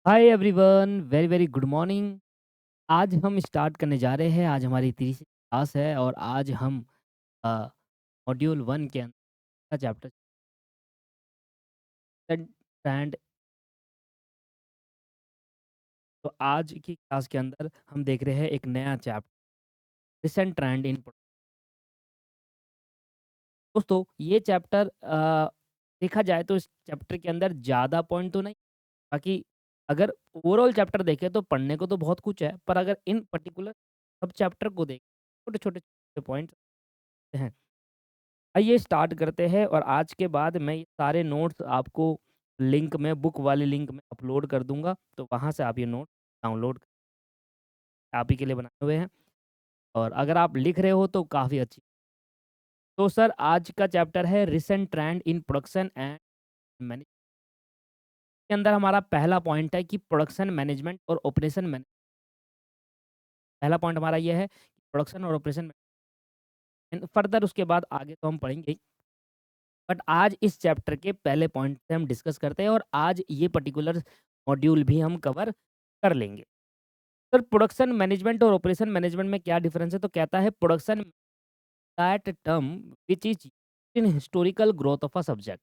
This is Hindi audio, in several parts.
Hi everyone, very very good morning. आज हम स्टार्ट करने जा रहे हैं। आज हमारी तीसरी क्लास है और आज हम मॉड्यूल 1 के अंदर का चैप्टर ट्रेंड। तो आज की क्लास के अंदर हम देख रहे हैं एक नया चैप्टर, रिसेंट ट्रेंड इन। दोस्तों ये चैप्टर देखा जाए तो इस चैप्टर के अंदर ज़्यादा पॉइंट तो नहीं, बाकी अगर ओवरऑल चैप्टर देखें तो पढ़ने को तो बहुत कुछ है, पर अगर इन पर्टिकुलर सब चैप्टर को देखें छोटे छोटे पॉइंट हैं। आइए स्टार्ट करते हैं और आज के बाद मैं ये सारे नोट्स आपको लिंक में, बुक वाले लिंक में अपलोड कर दूंगा, तो वहाँ से आप ये नोट डाउनलोड आप ही के लिए बनाए हुए हैं। और अगर आप लिख रहे हो तो काफ़ी अच्छी। तो सर आज का चैप्टर है recent trend in production and management. के अंदर हमारा पहला पॉइंट है कि प्रोडक्शन मैनेजमेंट और ऑपरेशन मैनेज। पहला पॉइंट हमारा ये है कि प्रोडक्शन और ऑपरेशन फर्दर उसके बाद आगे तो हम पढ़ेंगे ही। बट आज इस चैप्टर के पहले पॉइंट से हम डिस्कस करते हैं और आज ये पर्टिकुलर मॉड्यूल भी हम कवर कर लेंगे। सर प्रोडक्शन मैनेजमेंट और ऑपरेशन मैनेजमेंट में क्या डिफरेंस है? तो कहता है production that term which is in historical growth of a subject.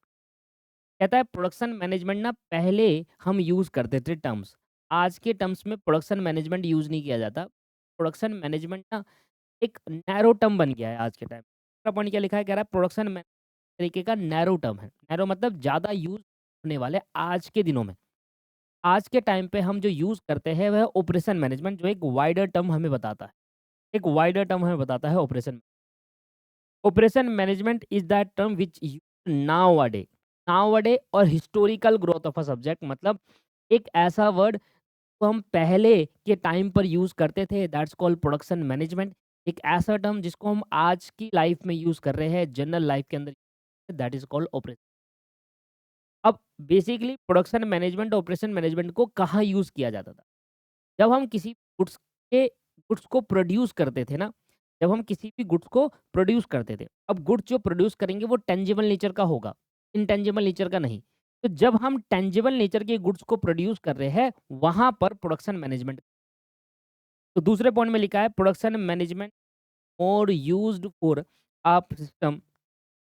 कहता है प्रोडक्शन मैनेजमेंट ना पहले हम यूज करते थे टर्म्स, आज के टर्म्स में प्रोडक्शन मैनेजमेंट यूज नहीं किया जाता। प्रोडक्शन मैनेजमेंट ना एक नैरो टर्म बन गया है आज के टाइम। दूसरा पॉइंट क्या लिखा है? कह रहा है प्रोडक्शन तरीके का नैरो टर्म है। नैरो मतलब ज़्यादा यूज़ होने वाले आज के दिनों में। आज के टाइम पे हम जो यूज़ करते हैं वह ऑपरेशन मैनेजमेंट, जो एक वाइडर टर्म हमें बताता है। एक वाइडर टर्म हमें बताता है operation. Operation management is that term which used now a day और historical growth of a subject. मतलब एक ऐसा वर्ड तो हम पहले के टाइम पर यूज़ करते थे, दैट्स कॉल्ड प्रोडक्शन मैनेजमेंट। एक ऐसा टर्म जिसको हम आज की लाइफ में यूज़ कर रहे हैं, जनरल लाइफ के अंदर, दैट इज़ कॉल्ड ऑपरेशन। अब basically production management operation management को कहाँ यूज़ किया जाता था? जब हम किसी गुड्स के गुड्स को प्रोड्यूस करते थे ना, जब हम किसी भी गुड्स को प्रोड्यूस करते थे। अब गुड्स जो प्रोड्यूस करेंगे वो टेंजिबल नेचर का होगा, इनटेंजिबल नेचर का नहीं। तो जब हम टेंजिबल नेचर के गुड्स को प्रोड्यूस कर रहे हैं, वहाँ पर प्रोडक्शन मैनेजमेंट। तो दूसरे पॉइंट में लिखा है production management more used for a system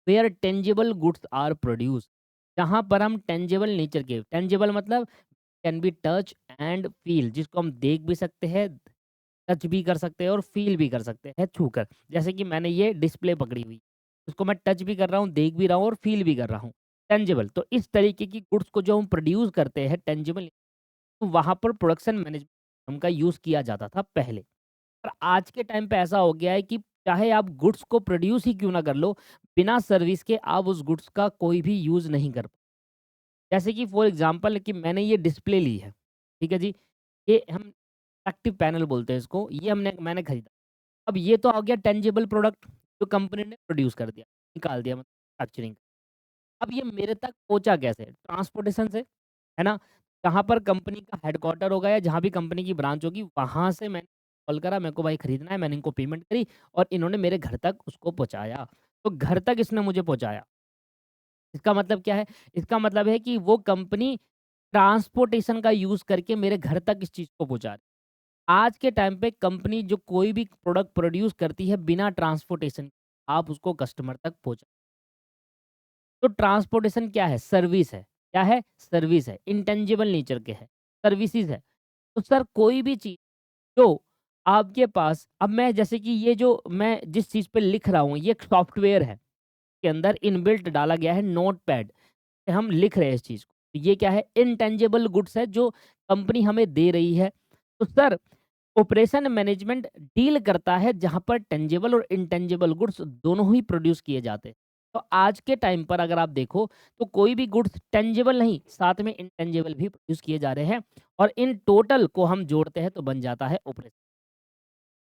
where tangible goods are produce. जहाँ पर हम टेंजिबल नेचर के, टेंजिबल मतलब can be touch and feel, जिसको हम देख भी सकते हैं, टच भी कर सकते हैं और फील भी कर सकते हैं छूकर। जैसे कि मैंने ये डिस्प्ले पकड़ी हुई, उसको मैं टच भी कर रहा हूँ, देख भी रहा हूँ और फील भी कर रहा हूँ। टेंजिबल, तो इस तरीके की गुड्स को जो हम प्रोड्यूस करते हैं टेंजिबल, तो वहाँ पर प्रोडक्शन मैनेजमेंट का यूज़ किया जाता था पहले। पर आज के टाइम पे ऐसा हो गया है कि चाहे आप गुड्स को प्रोड्यूस ही क्यों ना कर लो, बिना सर्विस के आप उस गुड्स का कोई भी यूज़ नहीं कर। जैसे कि फॉर एग्ज़ाम्पल कि मैंने ये डिस्प्ले ली है, ठीक है जी? ये हम एक्टिव पैनल बोलते हैं इसको, ये मैंने खरीदा। अब ये तो हो गया टेंजिबल प्रोडक्ट जो कंपनी ने प्रोड्यूस कर दिया, निकाल दिया, मतलब मैन्युफैक्चरिंग। अब ये मेरे तक पहुँचा कैसे? ट्रांसपोर्टेशन से, है ना? जहाँ पर कंपनी का हेडक्वार्टर होगा या जहाँ भी कंपनी की ब्रांच होगी, वहाँ से मैंने कॉल करा, मेरे को भाई खरीदना है, मैंने इनको पेमेंट करी और इन्होंने मेरे घर तक उसको पहुँचाया। तो घर तक इसने मुझे पहुँचाया। इसका मतलब क्या है? इसका मतलब है कि वो कंपनी ट्रांसपोर्टेशन का यूज़ करके मेरे घर तक इस चीज़ को पहुँचा रही। आज के टाइम पे कंपनी जो कोई भी प्रोडक्ट प्रोड्यूस करती है बिना ट्रांसपोर्टेशन, आप उसको कस्टमर तक पहुँचा। तो ट्रांसपोर्टेशन क्या है? सर्विस है। क्या है? सर्विस है। इंटेंजिबल नेचर के है, सर्विसेज़ है। तो सर कोई भी चीज़ जो आपके पास, अब मैं जैसे कि ये जो मैं जिस चीज़ पे लिख रहा हूँ, ये एक सॉफ्टवेयर है, के अंदर इनबिल्ट डाला गया है नोटपैड, हम लिख रहे हैं इस चीज़ को। तो ये क्या है? इनटेंजिबल गुड्स है जो कंपनी हमें दे रही है। तो सर ऑपरेशन मैनेजमेंट डील करता है जहाँ पर टेंजिबल और इनटेंजिबल गुड्स दोनों ही प्रोड्यूस किए जाते हैं। तो आज के टाइम पर अगर आप देखो तो कोई भी गुड्स टेंजिबल नहीं, साथ में इनटेंजिबल भी प्रोड्यूस किए जा रहे हैं और इन टोटल को हम जोड़ते हैं तो बन जाता है ऑपरेशन।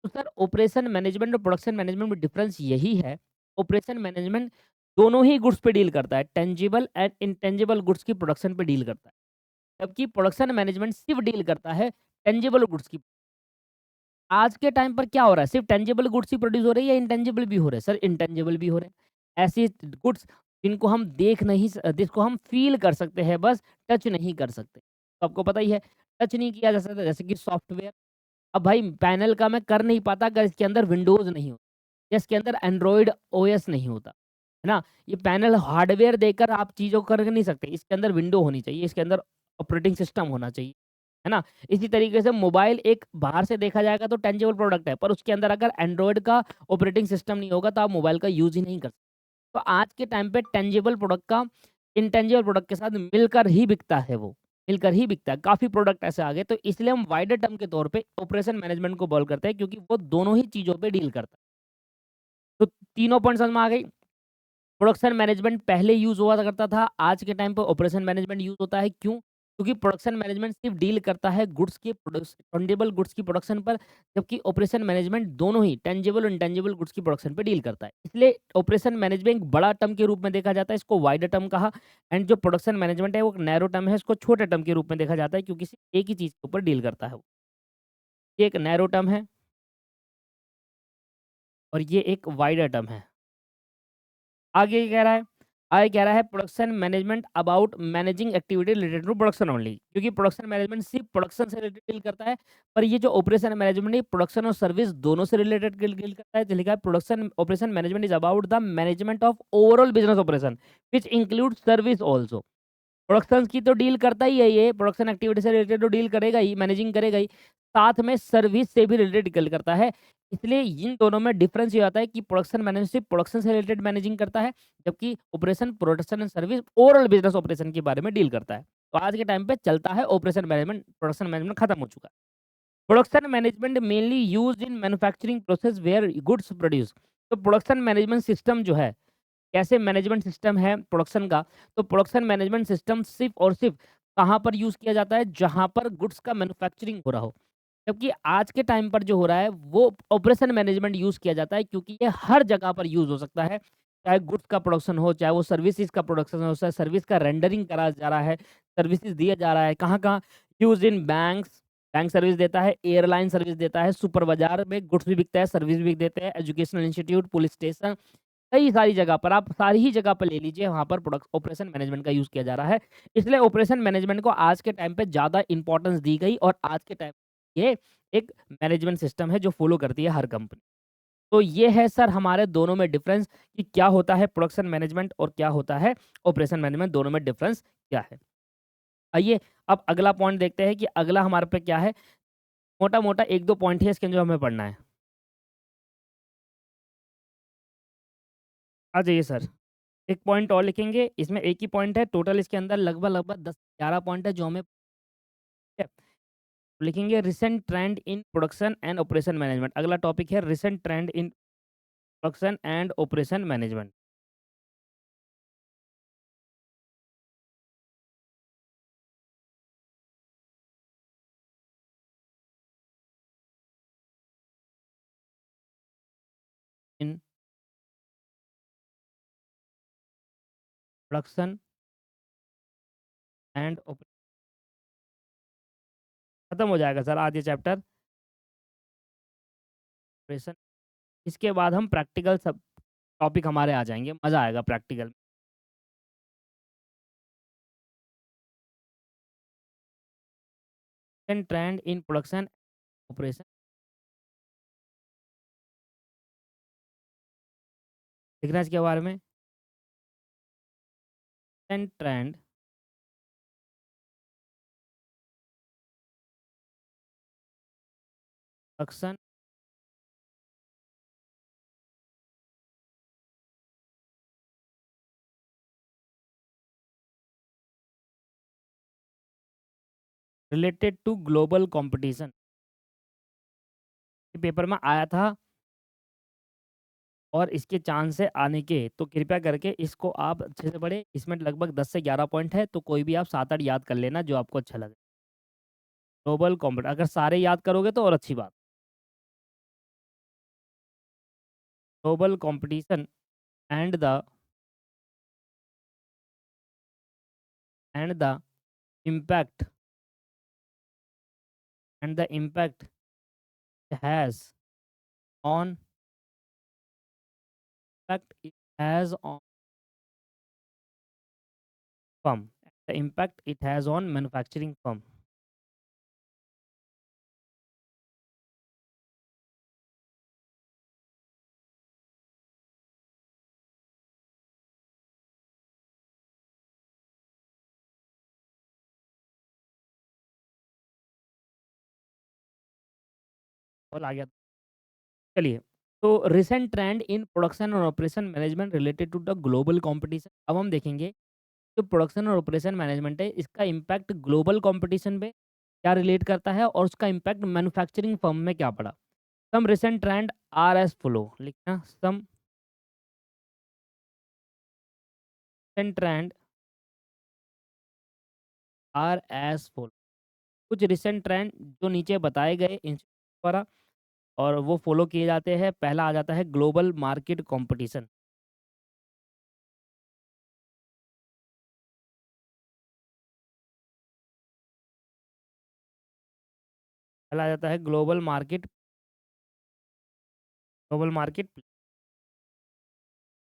तो सर ऑपरेशन मैनेजमेंट और प्रोडक्शन मैनेजमेंट में डिफरेंस यही है। ऑपरेशन मैनेजमेंट दोनों ही गुड्स पे डील करता है, टेंजिबल एंड इनटेंजिबल गुड्स की प्रोडक्शन पे डील करता है, जबकि प्रोडक्शन मैनेजमेंट सिर्फ डील करता है टेंजिबल गुड्स की। आज के टाइम पर क्या हो रहा है? सिर्फ टेंजिबल गुड्स ही प्रोड्यूस हो रही है या इंटेंजिबल भी हो रहे हैं? सर इंटेंजिबल भी हो रहे हैं। ऐसी गुड्स जिनको हम देख नहीं जिसको हम फ़ील कर सकते हैं, बस टच नहीं कर सकते। तो आपको पता ही है टच नहीं किया जा सकता, जैसे कि सॉफ्टवेयर। अब भाई पैनल का मैं कर नहीं पाता अगर इसके अंदर विंडोज़ नहीं हो या इसके अंदर एंड्रॉइड ओएस नहीं होता, है ना? ये पैनल हार्डवेयर देकर आप चीज़ों को कर नहीं सकते, इसके अंदर विंडो होनी चाहिए, इसके अंदर ऑपरेटिंग सिस्टम होना चाहिए, है ना? इसी तरीके से मोबाइल एक बाहर से देखा जाएगा तो टेंजिबल प्रोडक्ट है, पर उसके अंदर अगर एंड्रॉइड का ऑपरेटिंग सिस्टम नहीं होगा तो आप मोबाइल का यूज़ ही नहीं कर सकते। तो आज के टाइम पे टेंजिबल प्रोडक्ट का इंटेंजिबल प्रोडक्ट के साथ मिलकर ही बिकता है वो, मिलकर ही बिकता है। काफ़ी प्रोडक्ट ऐसे आ गए, तो इसलिए हम वाइडर टर्म के तौर पे ऑपरेशन मैनेजमेंट को बोल करते हैं क्योंकि वो दोनों ही चीज़ों पे डील करता है। तो तीनों पॉइंट समझ में आ गई। प्रोडक्शन मैनेजमेंट पहले यूज़ हुआ करता था, आज के टाइम पे ऑपरेशन मैनेजमेंट यूज़ होता है, क्यों? क्योंकि प्रोडक्शन मैनेजमेंट सिर्फ़ डील करता है गुड्स के टेंजिबल गुड्स की प्रोडक्शन पर, जबकि ऑपरेशन मैनेजमेंट दोनों ही टेंजिबल और इंटेंजिबल गुड्स की प्रोडक्शन पे डील करता है। इसलिए ऑपरेशन मैनेजमेंट एक बड़ा टर्म के रूप में देखा जाता है, इसको वाइडर टर्म कहा, एंड जो प्रोडक्शन मैनेजमेंट है वो एक नैरो टर्म है, इसको छोटे टर्म के रूप में देखा जाता है क्योंकि सिर्फ़ एक ही चीज़ के ऊपर डील करता है वो। ये एक नैरो टर्म है और ये एक वाइडर टर्म है। आगे ये कह रहा है, आगे कह रहा है production management about managing activity related to production only, क्योंकि प्रोडक्शन मैनेजमेंट सिर्फ प्रोडक्शन से रिलेटेड डील करता है, पर ये जो ऑपरेशन मैनेजमेंट है प्रोडक्शन और सर्विस दोनों से रिलेटेड डील करता है। तो लिखा है production operation management is about the management of overall business operation which include service also. Productions की तो डील करता ही है, ये प्रोडक्शन एक्टिविटी से रिलेटेड तो डील करेगा ही, मैनेजिंग करेगा ही, साथ में सर्विस से भी रिलेटेड डील करता है। इसलिए इन दोनों में डिफरेंस ये आता है कि प्रोडक्शन मैनेजमेंट सिर्फ प्रोडक्शन से रिलेटेड मैनेजिंग करता है, जबकि operation production and service overall business operation के बारे में डील करता है। तो आज के टाइम पे चलता है ऑपरेशन मैनेजमेंट, प्रोडक्शन मैनेजमेंट खत्म हो चुका है। Production management mainly used in manufacturing process where goods produce. तो प्रोडक्शन मैनेजमेंट सिस्टम जो है, कैसे मैनेजमेंट सिस्टम है प्रोडक्शन का, तो प्रोडक्शन मैनेजमेंट सिस्टम सिर्फ़ और सिर्फ़ कहाँ पर यूज़ किया जाता है, जहाँ पर गुड्स का मैन्युफैक्चरिंग हो रहा हो। जबकि आज के टाइम पर जो हो रहा है, वो ऑपरेशन मैनेजमेंट यूज़ किया जाता है क्योंकि ये हर जगह पर यूज़ हो सकता है। चाहे गुड्स का प्रोडक्शन हो, चाहे वो सर्विसेज़ का प्रोडक्शन हो, चाहे सर्विस का रेंडरिंग करा जा रहा है, सर्विसेज़ दिया जा रहा है, कहाँ-कहाँ use in banks, bank service देता है, एयरलाइन सर्विस देता है, सुपर बाज़ार में गुड्स भी बिकता है, सर्विस भी देते हैं, एजुकेशनल इंस्टीट्यूट, पुलिस स्टेशन, कई सारी जगह पर, आप सारी ही जगह पर ले लीजिए, वहाँ पर प्रोडक्ट ऑपरेशन मैनेजमेंट का यूज़ किया जा रहा है। इसलिए ऑपरेशन मैनेजमेंट को आज के टाइम पे ज़्यादा इम्पोर्टेंस दी गई और आज के टाइम ये एक मैनेजमेंट सिस्टम है जो फ़ॉलो करती है हर कंपनी। तो ये है सर हमारे दोनों में डिफ़रेंस कि क्या होता है प्रोडक्शन मैनेजमेंट और क्या होता है ऑपरेशन मैनेजमेंट, दोनों में डिफ़रेंस क्या है। आइए अब अगला पॉइंट देखते हैं कि अगला हमारे पे क्या है। मोटा-मोटा 1-2 पॉइंट है इसके जो हमें पढ़ना है। आ जाइए सर। एक पॉइंट और लिखेंगे, इसमें एक ही पॉइंट है, टोटल इसके अंदर लगभग-लगभग 10-11 पॉइंट है जो हमें है। लिखेंगे recent trend in production and operation management. अगला टॉपिक है recent trend in production and operation management. In production and खत्म हो जाएगा सर आज ये चैप्टर ऑपरेशन। इसके बाद हम प्रैक्टिकल सब टॉपिक हमारे आ जाएँगे, मज़ा आएगा practical. Recent trend in production operation, लिखना है इसके बारे में। Recent trend production related to global competition. ये पेपर में आया था और इसके चांस है आने के, तो कृपया करके इसको आप अच्छे से पढ़ें। इसमें लगभग 10 से 11 पॉइंट है, तो कोई भी आप 7-8 याद कर लेना जो आपको अच्छा लगे। ग्लोबल कॉम्पिट अगर सारे याद करोगे तो और अच्छी बात। Global competition and the the impact it has on it has on firm, the impact it has on manufacturing firm. Example आ गया। चलिए, तो रिसेंट ट्रेंड इन प्रोडक्शन और operation management related to the global competition. अब हम देखेंगे जो प्रोडक्शन और ऑपरेशन मैनेजमेंट है, इसका इम्पैक्ट ग्लोबल कॉम्पिटिशन पे क्या रिलेट करता है और उसका इम्पैक्ट मैन्युफैक्चरिंग फर्म में क्या पड़ा। Some recent trend are as follow, लिखना some recent trend are as follow. कुछ रिसेंट ट्रेंड जो नीचे बताए गए इंस्टीट्यूट द्वारा और वो फॉलो किए जाते हैं। पहला आ जाता है ग्लोबल मार्केट कॉम्पिटिशन। पहला आ जाता है ग्लोबल मार्केट।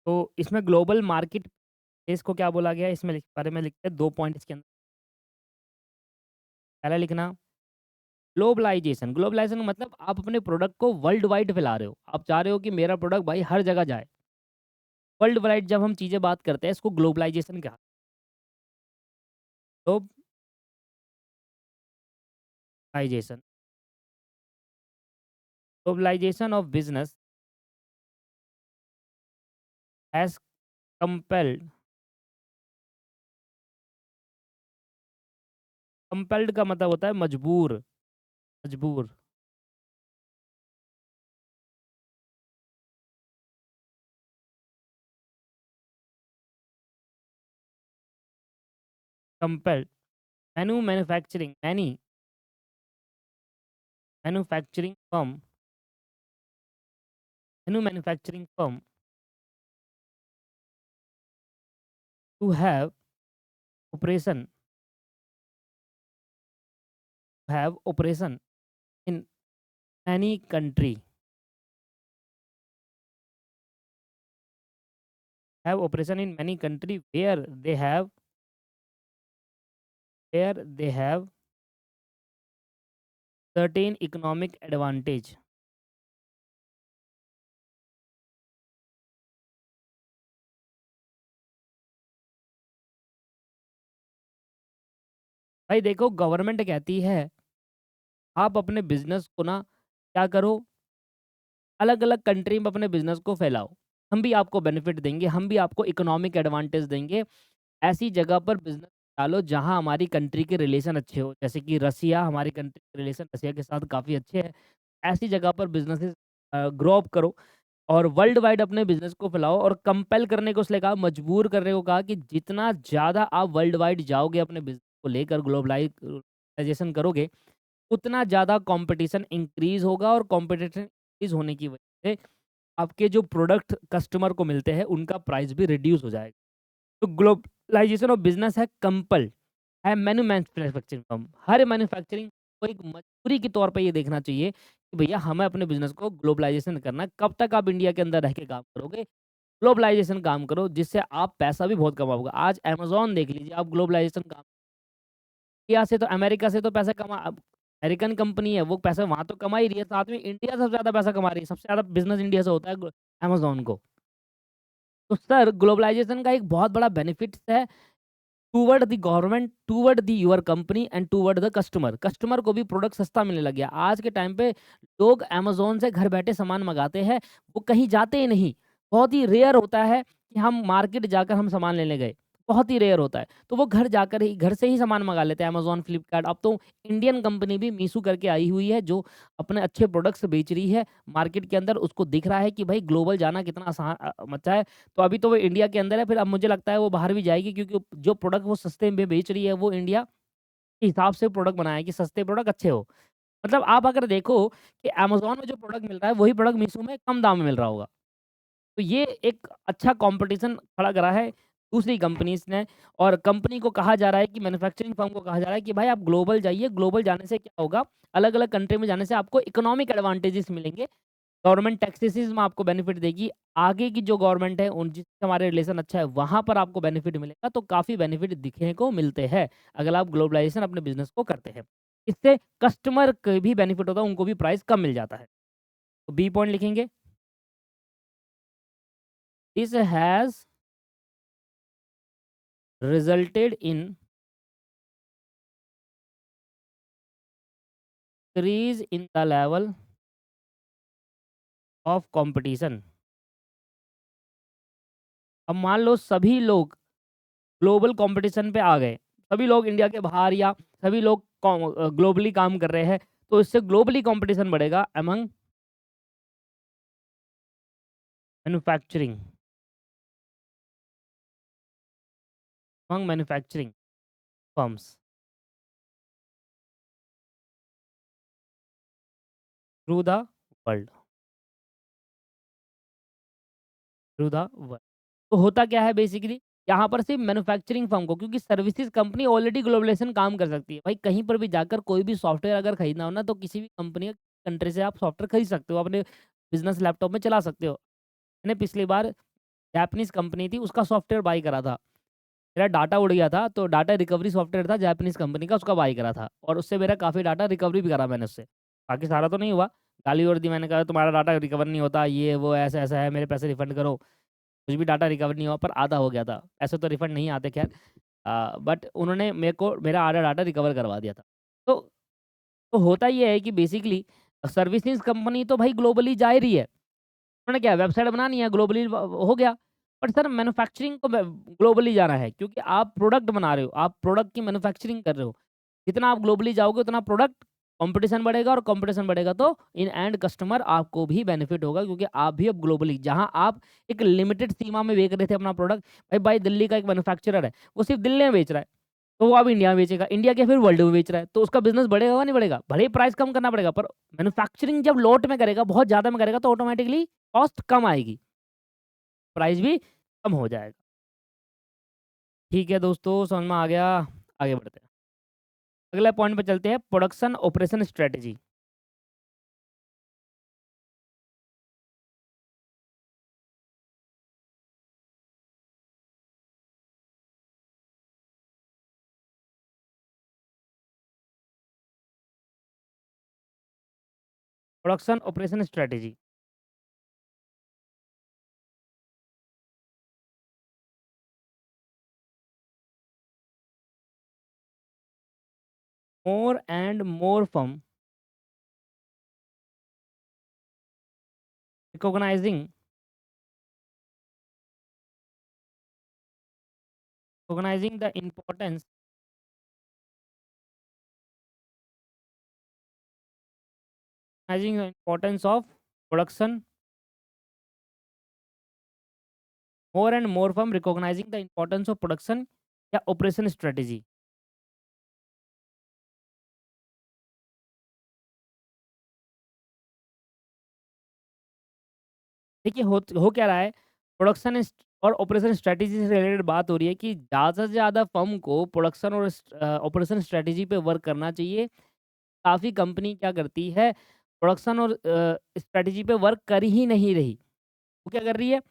तो इसमें ग्लोबल मार्केट प्लेस को क्या बोला गया है, इसमें बारे में लिखते हैं 2 पॉइंट इसके अंदर। पहला लिखना ग्लोबलाइजेशन। ग्लोबलाइजेशन का मतलब आप अपने प्रोडक्ट को वर्ल्ड वाइड फैला रहे हो। आप चाह रहे हो कि मेरा प्रोडक्ट भाई हर जगह जाए। वर्ल्ड वाइड जब हम चीज़ें बात करते हैं इसको ग्लोबलाइजेशन कहा। Globalisation globalisation of business has compelled. Compelled का मतलब होता है मजबूर। मजबूर। Compelled manufacturing firm manufacturing firm to operation have operation in any country have operation in many country where they have certain economic advantage। भाई देखो गवर्नमेंट कहती है आप अपने बिजनेस को ना क्या करो, अलग अलग कंट्री में अपने बिजनेस को फैलाओ। हम भी आपको बेनिफिट देंगे, हम भी आपको इकोनॉमिक एडवांटेज देंगे। ऐसी जगह पर बिजनेस डालो जहां हमारी कंट्री के रिलेशन अच्छे हो, जैसे कि रसिया, हमारी कंट्री के रिलेशन रसिया के साथ काफ़ी अच्छे हैं। ऐसी जगह पर बिजनेसेस ग्रो अप करो और वर्ल्ड वाइड अपने बिज़नेस को फैलाओ। और कंपेल करने को इसलिए कहा, मजबूर करने को कहा कि जितना ज़्यादा आप वर्ल्ड वाइड जाओगे अपने बिज़नेस को लेकर ग्लोबलाइजेशन करोगे, उतना ज़्यादा कंपटीशन इंक्रीज़ होगा और कंपटीशन इंक्रीज़ होने की वजह से आपके जो प्रोडक्ट कस्टमर को मिलते हैं, उनका प्राइस भी रिड्यूस हो जाएगा। तो ग्लोबलाइजेशन ऑफ बिज़नेस है कंपल है मैन्युफैक्चरिंग फर्म। हर मैन्युफैक्चरिंग को एक मजबूरी के तौर पे ये देखना चाहिए कि भैया हमें अपने बिज़नेस को ग्लोबलाइजेशन करना है। कब तक आप इंडिया के अंदर रह के काम करोगे? ग्लोबलाइजेशन काम करो जिससे आप पैसा भी बहुत कमाओगे। आज अमेज़न देख लीजिए, आप ग्लोबलाइजेशन काम इंडिया से तो अमेरिका से तो पैसा कमा अब अमेरिकन कंपनी है, वो पैसा वहाँ तो कमा ही रही है, साथ में इंडिया सबसे ज़्यादा पैसा कमा रही है। सबसे ज़्यादा बिज़नेस इंडिया से होता है अमेज़न को। तो सर ग्लोबलाइजेशन का एक बहुत बड़ा बेनिफिट्स है toward the government, toward the your company and toward the customer. Customer को भी प्रोडक्ट सस्ता मिलने लग गया। आज के टाइम पे लोग अमेज़न से घर बैठे सामान मँगाते हैं, वो कहीं जाते ही नहीं। बहुत ही रेयर होता है कि हम मार्केट जाकर हम सामान लेने गए, बहुत ही रेयर होता है। तो वो घर से ही सामान मँगा लेते हैं अमेज़न, फ्लिपकार्ट। अब तो इंडियन कंपनी भी मीशो करके आई हुई है, जो अपने अच्छे प्रोडक्ट्स बेच रही है मार्केट के अंदर। उसको दिख रहा है कि भाई ग्लोबल जाना कितना आसान मचा है। तो अभी तो वो इंडिया के अंदर है, फिर अब मुझे लगता है वो बाहर भी जाएगी, क्योंकि जो प्रोडक्ट वो सस्ते में बेच रही है वो इंडिया के हिसाब से प्रोडक्ट बनाया है कि सस्ते प्रोडक्ट अच्छे हो। मतलब आप अगर देखो कि अमेज़न में जो प्रोडक्ट मिल रहा है वही प्रोडक्ट मीशो में कम दाम में मिल रहा होगा। तो ये एक अच्छा कॉम्पिटिशन खड़ा करा है दूसरी कंपनीज़ ने। और कंपनी को कहा जा रहा है कि मैन्युफैक्चरिंग फर्म को कहा जा रहा है कि भाई आप ग्लोबल जाइए। ग्लोबल जाने से क्या होगा, अलग-अलग कंट्री में जाने से आपको इकोनॉमिक एडवांटेजेस मिलेंगे। गवर्नमेंट टैक्सेस में आपको बेनिफिट देगी। आगे की जो गवर्नमेंट है उन जिससे हमारे रिलेशन अच्छा है वहाँ पर आपको बेनिफिट मिलेगा। तो काफ़ी बेनिफिट दिखने को मिलते हैं अगर आप ग्लोबलाइजेशन अपने बिज़नेस को करते हैं। इससे कस्टमर को भी बेनिफिट होता है, उनको भी प्राइस कम मिल जाता है। तो बी पॉइंट लिखेंगे, this has resulted in increase in the level of competition. अब मान लो सभी लोग ग्लोबल कंपटीशन पे आ गए, सभी लोग इंडिया के बाहर या सभी लोग ग्लोबली काम कर रहे हैं, तो इससे ग्लोबली कंपटीशन बढ़ेगा among manufacturing, among manufacturing firms through the world, through the world. तो होता क्या है बेसिकली, यहाँ पर सिर्फ मैन्युफैक्चरिंग फर्म को, क्योंकि सर्विसेज कंपनी ऑलरेडी ग्लोबलाइजेशन काम कर सकती है। भाई कहीं पर भी जाकर कोई भी सॉफ्टवेयर अगर खरीदना हो ना, तो किसी भी कंपनी कंट्री से आप सॉफ्टवेयर खरीद सकते हो, अपने बिजनेस लैपटॉप में चला सकते हो। मैंने पिछली बार जापानीज़ कंपनी थी, उसका सॉफ्टवेयर बाय करा था। मेरा डाटा उड़ गया था, तो डाटा रिकवरी सॉफ्टवेयर था जापानीज़ कंपनी का, उसका बाय करा था और उससे मेरा काफ़ी डाटा रिकवरी भी करा मैंने उससे। बाकी सारा तो नहीं हुआ, गाली और दी मैंने, कहा तुम्हारा डाटा रिकवर नहीं होता, ये वो ऐसा-ऐसा है, मेरे पैसे रिफंड करो। कुछ भी डाटा रिकवर नहीं हुआ, पर आधा हो गया था। ऐसे तो रिफंड नहीं आते खैर, बट उन्होंने मेरे को मेरा आधा डाटा रिकवर करवा दिया था। तो तो होता ये है कि बेसिकली सर्विसेज़ कंपनी तो भाई ग्लोबली जा ही रही है। उन्होंने क्या वेबसाइट बनानी है, ग्लोबली हो गया। बट सर मैन्युफैक्चरिंग को ग्लोबली जाना है, क्योंकि आप प्रोडक्ट बना रहे हो, आप प्रोडक्ट की मैन्युफैक्चरिंग कर रहे हो। जितना आप ग्लोबली जाओगे उतना प्रोडक्ट कंपटीशन बढ़ेगा, और कंपटीशन बढ़ेगा तो इन एंड कस्टमर आपको भी बेनिफिट होगा, क्योंकि आप भी अब ग्लोबली, जहां आप एक लिमिटेड सीमा में बेच रहे थे अपना प्रोडक्ट, भाई भाई दिल्ली का एक मैन्युफैक्चरर है, वो सिर्फ दिल्ली में बेच रहा है, तो वो अब इंडिया में बेचेगा, इंडिया के फिर वर्ल्ड में बेच रहा है, तो उसका बिजनेस बढ़ेगा नहीं बढ़ेगा, भले ही प्राइस कम करना पड़ेगा, पर मैन्युफैक्चरिंग जब लॉट में करेगा, बहुत ज्यादा में करेगा, तो ऑटोमेटिकली कॉस्ट कम आएगी, प्राइस भी कम हो जाएगा। ठीक है दोस्तों, समझ में आ गया। आगे बढ़ते हैं, अगले पॉइंट पे चलते हैं, production operation strategy. Production operation strategy. More and more firm recognising recognizing the importance recognizing the importance of production, more and more firm recognizing the importance of production या ऑपरेशन स्ट्रेटजी। देखिए हो क्या रहा है, प्रोडक्शन और ऑपरेशन स्ट्रेटजी से रिलेटेड बात हो रही है कि ज़्यादा से ज़्यादा फर्म को प्रोडक्शन और ऑपरेशन स्ट्रेटजी पे वर्क करना चाहिए। काफ़ी कंपनी क्या करती है, प्रोडक्शन और स्ट्रेटजी पे वर्क कर ही नहीं रही। वो क्या कर रही है,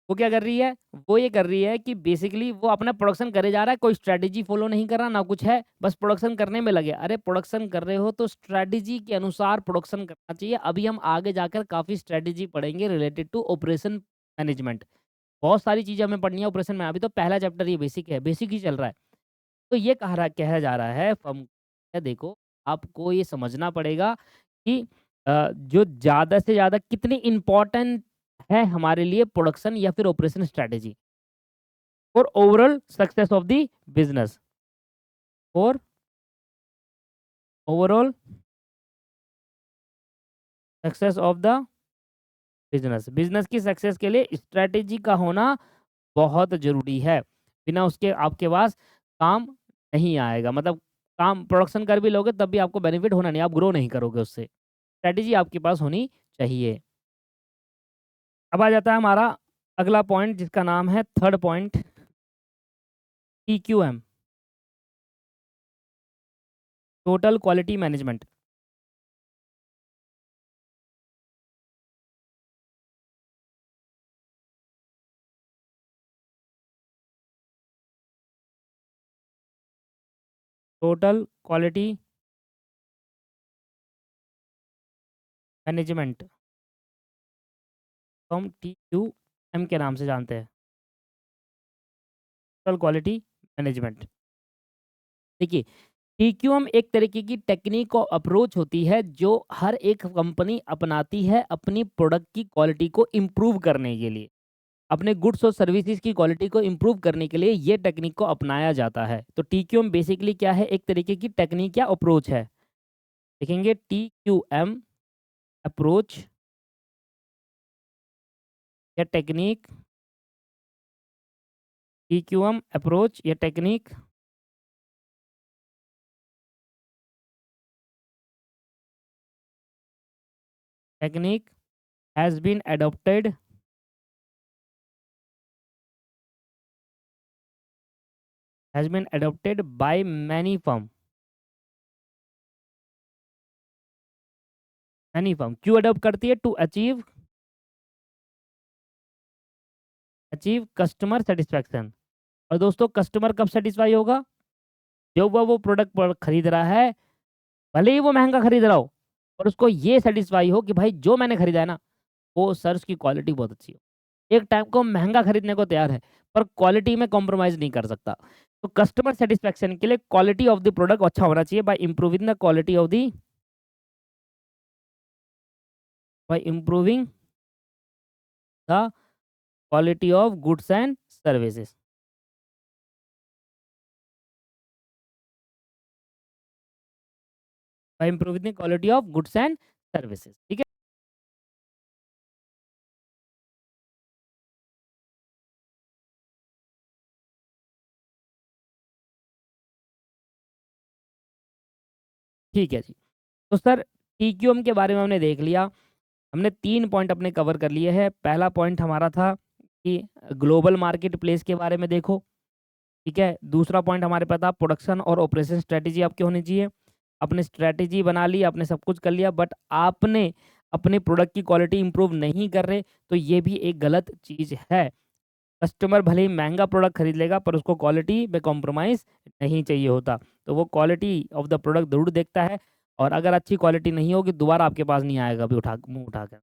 वो क्या कर रही है? वो ये कर रही है कि बेसिकली वो अपना प्रोडक्शन करे जा रहा है, कोई स्ट्रैटेजी फ़ॉलो नहीं कर रहा, ना कुछ है, बस प्रोडक्शन करने में लगे। अरे! प्रोडक्शन कर रहे हो तो स्ट्रैटेजी के अनुसार प्रोडक्शन करना चाहिए। अभी हम आगे जाकर काफ़ी स्ट्रैटेजी पढ़ेंगे रिलेटेड टू ऑपरेशन मैनेजमेंट। बहुत सारी चीज़ें हमें पढ़नी है ऑपरेशन में, अभी तो पहला चैप्टर ये बेसिक है, बेसिक ही चल रहा है। तो ये कहा जा रहा है फर्म देखो, आपको ये समझना पड़ेगा कि जो ज़्यादा से ज़्यादा कितनी इम्पोर्टेंट है हमारे लिए प्रोडक्शन या फिर operation strategy for overall success of the business, for overall success of the business. Business की सक्सेस के लिए स्ट्रैटेजी का होना बहुत ज़रूरी है। बिना उसके आपके पास काम नहीं आएगा। मतलब काम प्रोडक्शन कर भी लोगे तब भी आपको बेनिफिट होना नहीं, आप ग्रो नहीं करोगे उससे। स्ट्रैटेजी आपके पास होनी चाहिए। अब आ जाता है हमारा अगला पॉइंट, जिसका नाम है third point, TQM, total quality management. Total quality management तो हम TQM के नाम से जानते हैं, टोटल क्वालिटी मैनेजमेंट। देखिए, टीक्यूएम एक तरीके की टेक्निक और अप्रोच होती है जो हर एक कंपनी अपनाती है अपनी प्रोडक्ट की क्वालिटी को इम्प्रूव करने के लिए। अपने गुड्स और सर्विसेज की क्वालिटी को इम्प्रूव करने के लिए ये टेक्निक को अपनाया जाता है। तो टीक्यूएम बेसिकली क्या है? एक तरीके की टेक्निक या अप्रोच है। देखेंगे टीक्यूएम अप्रोच या टेक्निक, टीक्यूएम अप्रोच या technique technique has been adopted by many firm। क्यों अडॉप्ट करती है? To achieve customer satisfaction. और दोस्तों कस्टमर कब सेटिस्फाई होगा? जब वो प्रोडक्ट पर खरीद रहा है, भले ही वो महंगा खरीद रहा हो, और उसको ये सेटिस्फाई हो कि भाई जो मैंने खरीदा है ना, वो सर उसकी क्वालिटी बहुत अच्छी हो। एक टाइम को महंगा खरीदने को तैयार है, पर क्वालिटी में कॉम्प्रोमाइज़ नहीं कर सकता। तो कस्टमर सेटिस्फैक्शन के लिए क्वालिटी ऑफ द प्रोडक्ट अच्छा होना चाहिए bye improving the quality of the by improving the quality of goods and services। by improving the quality of goods and services। ठीक है। ठीक है जी। तो सर टीक्यूएम के बारे में हमने देख लिया। हमने 3 पॉइंट अपने कवर कर लिए हैं। पहला पॉइंट हमारा था कि ग्लोबल मार्केट प्लेस के बारे में देखो, ठीक है। दूसरा पॉइंट हमारे पास था प्रोडक्शन और ऑपरेशन स्ट्रैटेजी आपकी होनी चाहिए। आपने स्ट्रैटेजी बना ली, आपने सब कुछ कर लिया, बट आपने अपने प्रोडक्ट की क्वालिटी इंप्रूव नहीं कर रहे, तो ये भी एक गलत चीज़ है। कस्टमर भले ही महंगा प्रोडक्ट खरीद लेगा, पर उसको क्वालिटी में कॉम्प्रोमाइज़ नहीं चाहिए होता। तो वो क्वालिटी ऑफ द प्रोडक्ट ज़रूर देखता है, और अगर अच्छी क्वालिटी नहीं होगी दोबारा आपके पास नहीं आएगा अभी मुँह उठाकर।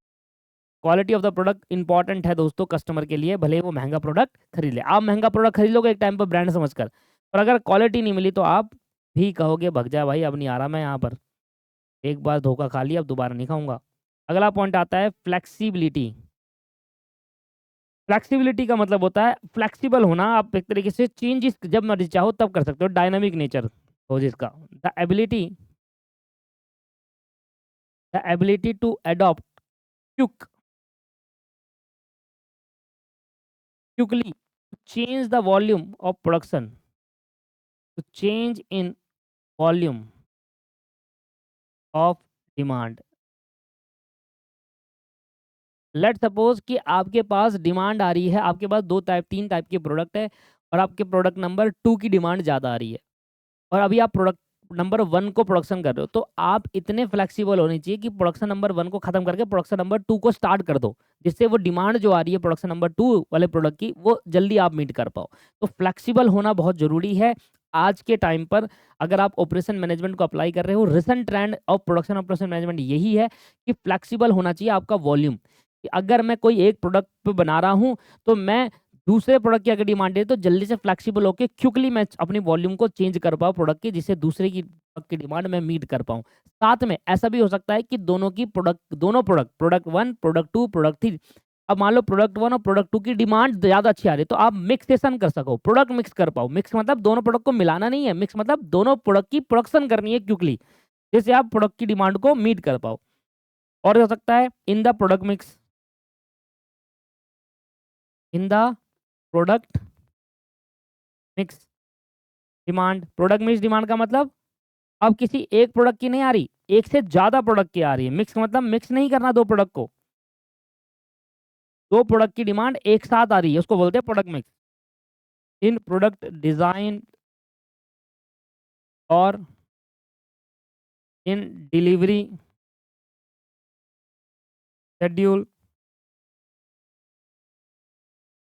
Quality of the product important है दोस्तों कस्टमर के लिए, भले ही वो महंगा प्रोडक्ट खरीद ले। आप महंगा प्रोडक्ट खरीद लोगे एक टाइम पर ब्रांड समझकर, पर अगर क्वालिटी नहीं मिली तो आप भी कहोगे भग जा भाई, अब नहीं आ रहा मैं यहाँ पर, एक बार धोखा खा लिया अब दोबारा नहीं खाऊंगा। अगला पॉइंट आता है फ्लेक्सिबिलिटी। फ्लेक्सिबिलिटी का मतलब होता है फ्लेक्सिबल होना। आप एक तरीके से चेंजेस जब मर्जी चाहो तब कर सकते हो, डायनामिक नेचर हो जिसका। The ability to adopt quick quickly to change the volume of production, to change in volume of demand। Let suppose कि आपके पास डिमांड आ रही है, आपके पास 3 टाइप के प्रोडक्ट है, और आपके प्रोडक्ट नंबर 2 की डिमांड ज़्यादा आ रही है, और अभी आप प्रोडक्ट नंबर 1 को प्रोडक्शन कर रहे हो, तो आप इतने फ्लेक्सिबल होने चाहिए कि प्रोडक्शन नंबर 1 को खत्म करके प्रोडक्शन नंबर 2 को स्टार्ट कर दो, जिससे वो डिमांड जो आ रही है प्रोडक्शन नंबर 2 वाले प्रोडक्ट की, वो जल्दी आप मीट कर पाओ। तो फ्लेक्सिबल होना बहुत ज़रूरी है आज के टाइम पर। अगर आप ऑपरेशन मैनेजमेंट को अप्लाई कर रहे हो, recent trend of production operation management यही है कि फ्लेक्सिबल होना चाहिए आपका वॉल्यूम। अगर मैं कोई एक प्रोडक्ट पे बना रहा हूँ, तो मैं दूसरे प्रोडक्ट की अगर डिमांड है तो जल्दी से फ्लेक्सिबल होकर क्विकली मैं अपनी वॉल्यूम को चेंज कर पाऊँ प्रोडक्ट की, जिससे दूसरे की प्रोडक्ट की डिमांड मैं मीट कर पाऊँ। साथ में ऐसा भी हो सकता है कि दोनों प्रोडक्ट 1, प्रोडक्ट 2, प्रोडक्ट 3, अब मान लो प्रोडक्ट 1 और प्रोडक्ट 2 की डिमांड ज़्यादा अच्छी आ रही है, तो आप मिक्सेशन कर सको, प्रोडक्ट मिक्स कर पाओ। मिक्स मतलब दोनों प्रोडक्ट को मिलाना नहीं है, मिक्स मतलब दोनों प्रोडक्ट की प्रोडक्शन करनी है क्विकली, जिससे आप प्रोडक्ट की डिमांड को मीट कर पाओ। और हो सकता है in the product mix, in the product mix demand. Product mix demand का मतलब अब किसी एक प्रोडक्ट की नहीं आ रही, एक से ज़्यादा प्रोडक्ट की आ रही है। मिक्स मतलब मिक्स नहीं करना दो प्रोडक्ट को, दो प्रोडक्ट की डिमांड एक साथ आ रही है, उसको बोलते हैं प्रोडक्ट मिक्स। इन प्रोडक्ट डिज़ाइन और इन डिलीवरी शेड्यूल।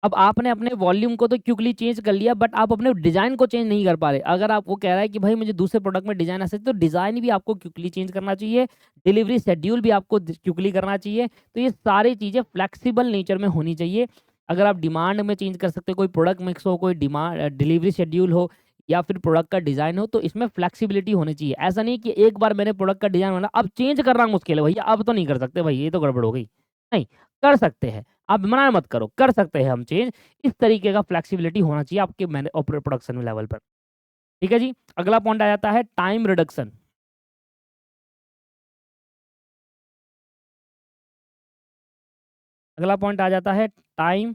अब आपने अपने वॉल्यूम को तो क्विकली चेंज कर लिया, बट आप अपने डिज़ाइन को चेंज नहीं कर पा रहे। अगर आप वो कह रहा है कि भाई मुझे दूसरे प्रोडक्ट में डिज़ाइन ऐसे, तो डिज़ाइन भी आपको क्विकली चेंज करना चाहिए, डिलीवरी शेड्यूल भी आपको क्विकली करना चाहिए। तो ये सारी चीज़ें फ्लेक्सिबल नेचर में होनी चाहिए। अगर आप डिमांड में चेंज कर सकते हो, कोई प्रोडक्ट मिक्स हो, कोई डिमांड डिलीवरी शेड्यूल हो, या फिर प्रोडक्ट का डिज़ाइन हो, तो इसमें फ्लेक्सिबिलिटी होनी चाहिए। ऐसा नहीं कि एक बार मैंने प्रोडक्ट का डिज़ाइन बना, अब चेंज करना मुश्किल है भैया, अब तो नहीं कर सकते भाई, ये तो गड़बड़ हो गई। नहीं, कर सकते हैं, आप मना मत करो, कर सकते हैं हम चेंज। इस तरीके का फ्लेक्सिबिलिटी होना चाहिए आपके मैन्य प्रोडक्शन लेवल पर। ठीक है जी? अगला पॉइंट आ जाता है टाइम रिडक्शन। अगला पॉइंट आ जाता है टाइम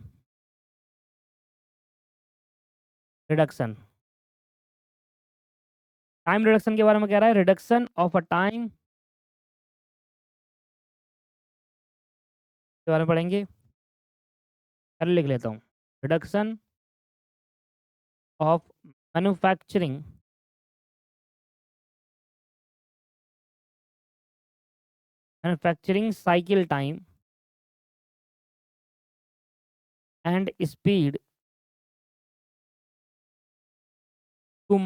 रिडक्शन। टाइम रिडक्शन के बारे में कह रहा है, रिडक्शन ऑफ अ टाइम के बारे में पढ़ेंगे। पहले लिख लेता हूँ, reduction of manufacturing cycle time and speed to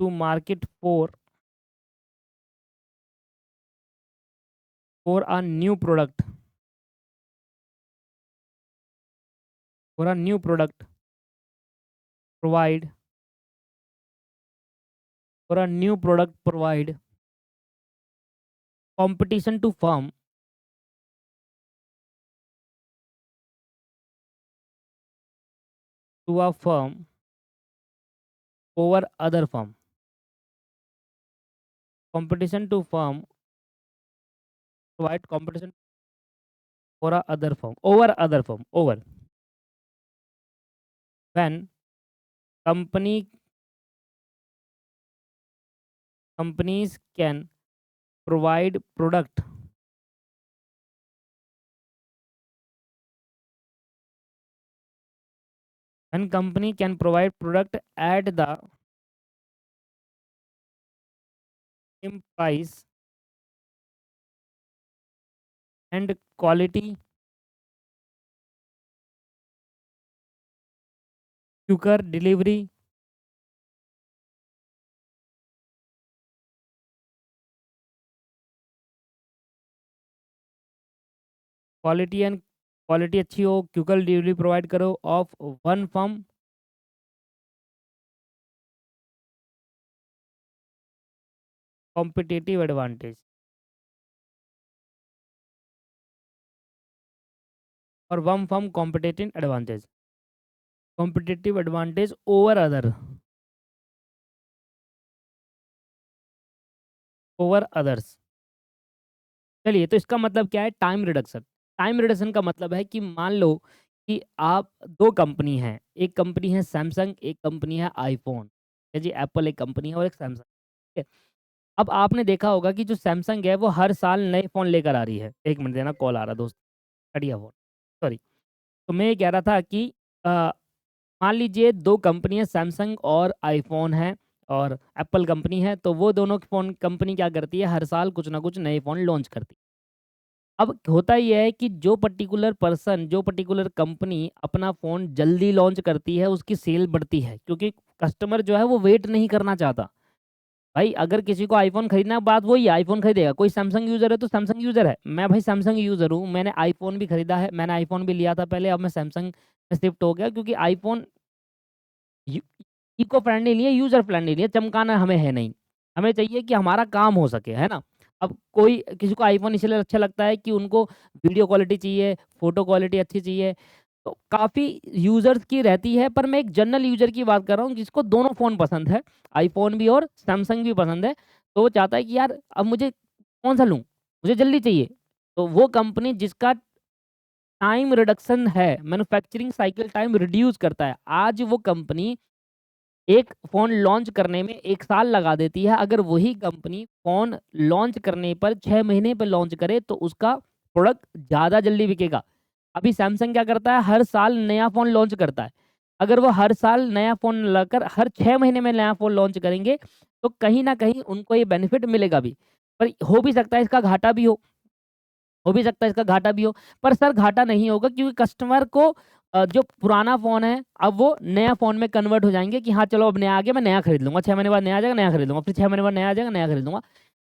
market for a new product provide competition to a firm over other firm. Competition to firm provide competition for a other firm over when company companies can provide product when company can provide product at the same price and quality quicker delivery quality अच्छी हो, क्विकर डिलीवरी प्रोवाइड करो of one firm competitive advantage और one firm competitive advantage over others. चलिए, तो इसका मतलब क्या है? Time reduction. टाइम रिडक्शन का मतलब है कि मान लो कि आप 2 कंपनी हैं, एक कंपनी है सैमसंग, एक कंपनी है आईफ़ोन। है जी, एप्पल एक कंपनी है और एक सैमसंग, ठीक है? अब आपने देखा होगा कि जो सैमसंग है वो हर साल नए फ़ोन लेकर आ रही है। 1 मिनट देना, कॉल आ रहा है दोस्त, कट गया फ़ोन, सॉरी। तो मैं ये कह रहा था कि अ, मान लीजिए 2 कंपनियाँ सैमसंग और आईफ़ोन हैं और एप्पल कंपनी है, तो वो दोनों फ़ोन कंपनी क्या करती है, हर साल कुछ ना कुछ नए फ़ोन लॉन्च करती है। अब होता ये है कि जो पर्टिकुलर पर्सन, जो पर्टिकुलर कंपनी अपना फ़ोन जल्दी लॉन्च करती है, उसकी सेल बढ़ती है क्योंकि कस्टमर जो है वो वेट नहीं करना चाहता। भाई अगर किसी को आईफ़ोन खरीदना है, बात वही है, आईफ़ोन खरीदेगा। कोई सैमसंग यूज़र है तो सैमसंग यूज़र है। मैं भाई सैमसंग यूज़र हूँ, मैंने आईफ़ोन भी खरीदा है, मैंने आईफ़ोन भी लिया था पहले, अब मैं सैमसंग में शिफ्ट हो गया क्योंकि आईफ़ोन यू इको फ्रेंडली नहीं है, यूज़र फ्रेंडली नहीं है, चमकाना हमें है नहीं। हमें चाहिए कि हमारा काम हो सके, है ना? अब कोई किसी को आईफ़ोन इसलिए अच्छा लगता है कि उनको वीडियो क्वालिटी चाहिए, फ़ोटो क्वालिटी अच्छी चाहिए, तो काफ़ी यूज़र्स की रहती है, पर मैं एक जनरल यूज़र की बात कर रहा हूँ जिसको दोनों फ़ोन पसंद है, आईफ़ोन भी और सैमसंग भी पसंद है। तो वो चाहता है कि यार अब मुझे कौन-सा लूँ? मुझे जल्दी चाहिए। तो वो कंपनी जिसका टाइम रिडक्शन है, मैन्युफैक्चरिंग साइकिल टाइम रिड्यूस करता है। आज वो कंपनी एक फ़ोन लॉन्च करने में 1 साल लगा देती है, अगर वही कंपनी फ़ोन लॉन्च करने पर 6 महीने पे लॉन्च करे तो उसका प्रोडक्ट ज़्यादा जल्दी बिकेगा। अभी सैमसंग क्या करता है, हर साल नया फ़ोन लॉन्च करता है। अगर वो हर साल नया फ़ोन लाकर हर 6 महीने में नया फ़ोन लॉन्च करेंगे, तो कहीं न कहीं उनको ये बेनिफिट मिलेगा भी। पर हो भी सकता है इसका घाटा भी हो भी सकता है इसका घाटा भी हो। पर सर घाटा नहीं होगा क्योंकि कस्टमर को जो पुराना फ़ोन है, अब वो नया फ़ोन में कन्वर्ट हो जाएँगे कि हाँ, चलो अब नया आ गया, मैं नया खरीद लूँगा। 6 महीने बाद नया आ जाएगा, नया खरीद लूँगा। फिर 6 महीने बाद नया आ जाएगा, नया खरीद लूँगा।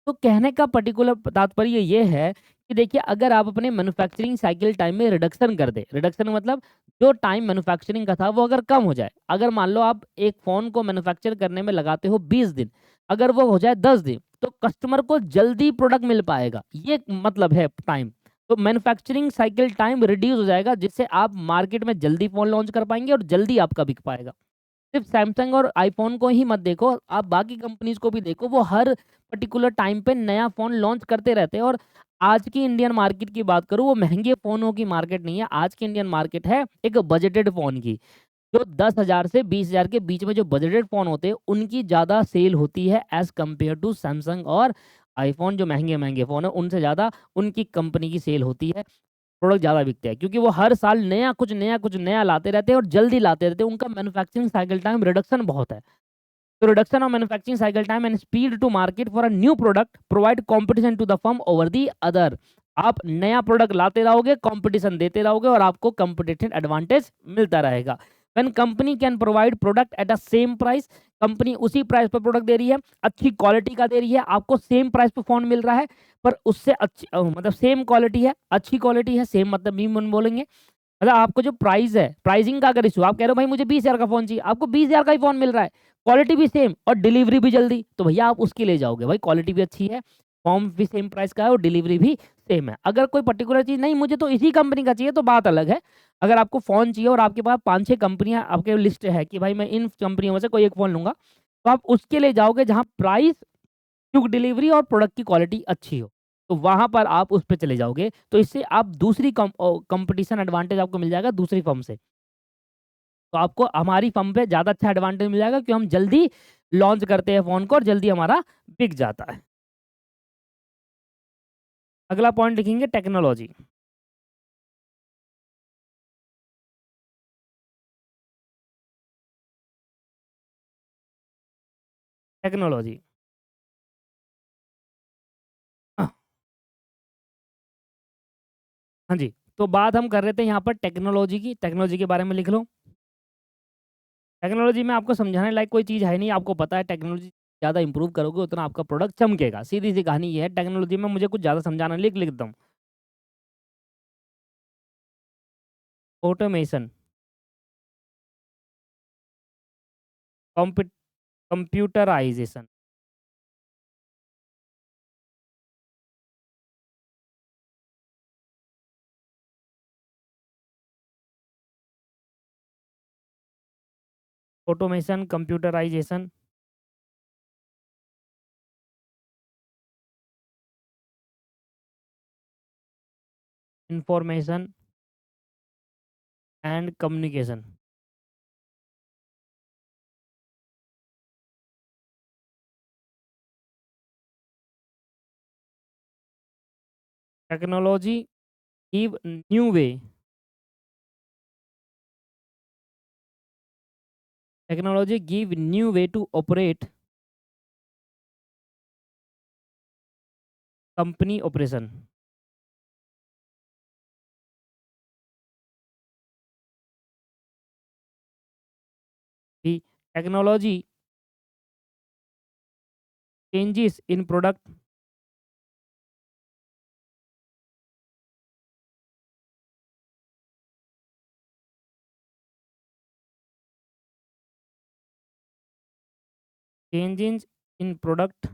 तो कहने का पर्टिकुलर तात्पर्य ये है कि देखिए अगर आप अपने मैन्युफैक्चरिंग साइकिल टाइम में रिडक्शन कर दें, रिडक्शन मतलब जो टाइम मैन्युफैक्चरिंग का था वो अगर कम हो जाए, अगर मान लो आप एक फ़ोन को मैन्युफैक्चर करने में लगाते हो 20 दिन, अगर वो हो जाए 10 दिन, तो कस्टमर को जल्दी प्रोडक्ट मिल पाएगा, ये मतलब है टाइम। तो मैन्युफैक्चरिंग साइकिल टाइम रिड्यूस हो जाएगा, जिससे आप मार्केट में जल्दी फ़ोन लॉन्च कर पाएँगे और जल्दी आपका बिक पाएगा। सिर्फ सैमसंग और आईफ़ोन को ही मत देखो, आप बाकी कंपनीज़ को भी देखो, वो हर पर्टिकुलर टाइम पे नया फ़ोन लॉन्च करते रहते हैं। और आज की इंडियन मार्केट की बात करूँ, वो महँगे फ़ोनों की मार्केट नहीं है, आज की इंडियन मार्केट है एक बजटेड फ़ोन की। जो 10,000 से 20,000 के बीच में जो बजटेड फ़ोन होते हैं, उनकी ज़्यादा सेल होती है एज़ कम्पेयर टू सैमसंग और आईफ़ोन। जो महँगे-महँगे फ़ोन हैं, उनसे ज़्यादा उनकी कंपनी की सेल होती है, प्रोडक्ट ज़्यादा बिकते हैं, क्योंकि वो हर साल कुछ नया लाते रहते हैं और जल्दी लाते रहते हैं। उनका मैन्युफैक्चरिंग साइकिल टाइम रिडक्शन बहुत है। तो reduction of manufacturing cycle time and speed to market for a new product provide competition to the firm over the other. आप नया प्रोडक्ट लाते रहोगे, कॉम्पिटिशन देते रहोगे और आपको कॉम्पिटिटिव एडवांटेज मिलता रहेगा। When company can provide product at a same price, company उसी प्राइस पर प्रोडक्ट दे रही है, अच्छी क्वालिटी का दे रही है, आपको सेम प्राइस पे फोन मिल रहा है, पर उससे अच्छी मतलब सेम क्वालिटी है, अच्छी क्वालिटी है, सेम मतलब भी मन बोलेंगे। मतलब आपको जो प्राइस है, प्राइसिंग का अगर इशू, आप कह रहे हो भाई मुझे 20,000 का फ़ोन चाहिए, आपको 20,000 का ही फ़ोन मिल रहा है, क्वालिटी भी सेम और डिलीवरी भी जल्दी, तो भैया आप उसके लिए जाओगे। भाई क्वालिटी भी अच्छी है, फ़ोन भी सेम प्राइस का है और डिलीवरी भी सेम है। अगर कोई पर्टिकुलर चीज़ नहीं मुझे तो इसी कंपनी का चाहिए, तो बात अलग है। अगर आपको फ़ोन चाहिए और आपके पास 5-6 कंपनियाँ आपके लिस्ट है कि भाई मैं इन कंपनियों में से कोई एक फ़ोन लूँगा, तो आप उसके लिए जाओगे जहाँ प्राइस, क्विक डिलीवरी और प्रोडक्ट की क्वालिटी अच्छी हो, तो वहाँ पर आप उस पे चले जाओगे। तो इससे आप दूसरी कॉम्पिटिशन एडवांटेज आपको मिल जाएगा दूसरी फर्म से। तो आपको हमारी फर्म पे ज़्यादा अच्छा एडवांटेज मिल जाएगा, क्योंकि हम जल्दी लॉन्च करते हैं फ़ोन को और जल्दी हमारा बिक जाता है। अगला पॉइंट लिखेंगे टेक्नोलॉजी। टेक्नोलॉजी। हाँ जी, तो बात हम कर रहे थे यहाँ पर टेक्नोलॉजी की, टेक्नोलॉजी के बारे में लिख लो। टेक्नोलॉजी में आपको समझाने लायक कोई चीज़ है नहीं, आपको पता है टेक्नोलॉजी ज़्यादा इम्प्रूव करोगे उतना आपका प्रोडक्ट चमकेगा। सीधी-सी कहानी ये है, टेक्नोलॉजी में मुझे कुछ ज़्यादा समझाना नहीं, लिख देता हूँ। ऑटोमेशन, कॉम्पि computerisation, automation, computerisation, information and communication. Technology give new way, technology give new way to operate company operation. The technology changes in product, changes in product